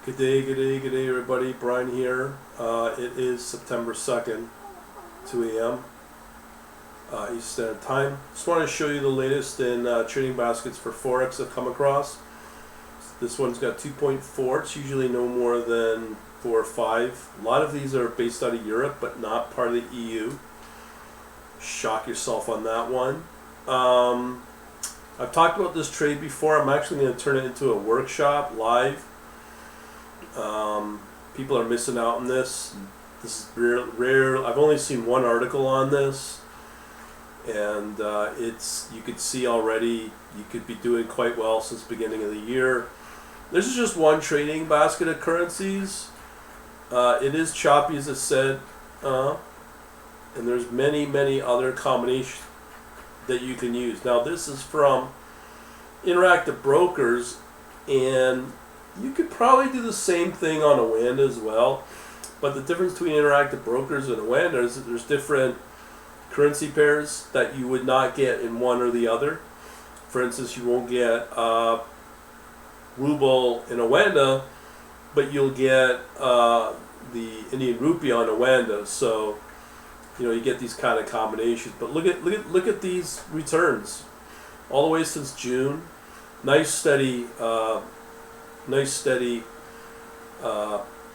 Good day, everybody. Brian here. It is September 2nd, 2 a.m. Eastern Standard Time. Just want to show you the latest in trading baskets for forex I've come across. This one's got 2.4. It's usually no more than 4 or 5. A lot of these are based out of Europe, but not part of the EU. Shock yourself on that one. I've talked about this trade before. I'm actually going to turn it into a workshop live. People are missing out on this. This is rare. I've only seen one article on this, and you could see already you could be doing quite well since the beginning of the year. This is just one trading basket of currencies. It is choppy, as I said, and there's many other combinations that you can use. Now this is from Interactive Brokers, and you could probably do the same thing on Awanda as well, but the difference between Interactive Brokers and Awanda is that there's different currency pairs that you would not get in one or the other. For instance, you won't get ruble in Awanda, but you'll get the Indian rupee on Awanda. So you get these kind of combinations. But look at these returns, all the way since June. Nice steady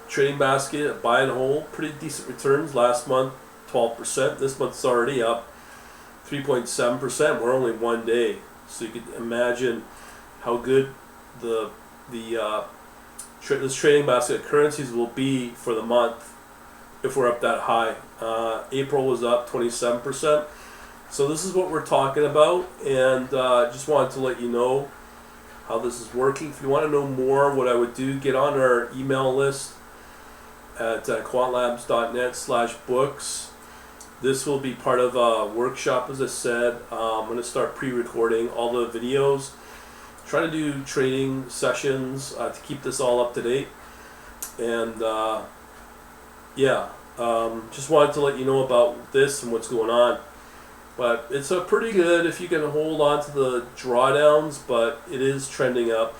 trading basket, a buy and hold, pretty decent returns. Last month 12%. This month's already up 3.7%. We're only one day, so you can imagine how good this trading basket of currencies will be for the month if we're up that high. April was up 27%. So this is what we're talking about, and just wanted to let you know how this is working. If you want to know more, what I would do, get on our email list at quantlabs.net/books. This will be part of a workshop, as I said. I'm going to start pre-recording all the videos, trying to do trading sessions to keep this all up to date. And just wanted to let you know about this and what's going on. But it's a pretty good if you can hold on to the drawdowns, but it is trending up.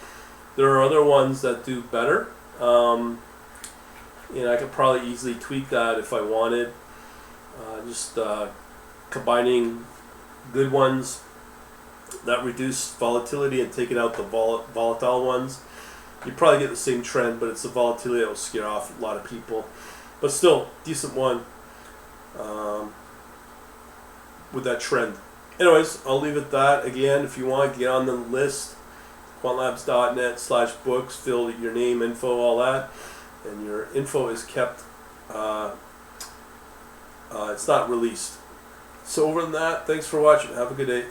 There are other ones that do better. I could probably easily tweak that if I wanted. Just combining good ones that reduce volatility and taking out the volatile ones. You probably get the same trend, but it's the volatility that will scare off a lot of people. But still, decent one. With that trend. Anyways, I'll leave it at that. Again, if you want, get on the list, quantlabs.net/books, fill your name, info, all that, and your info is kept, it's not released. So over than that, thanks for watching. Have a good day.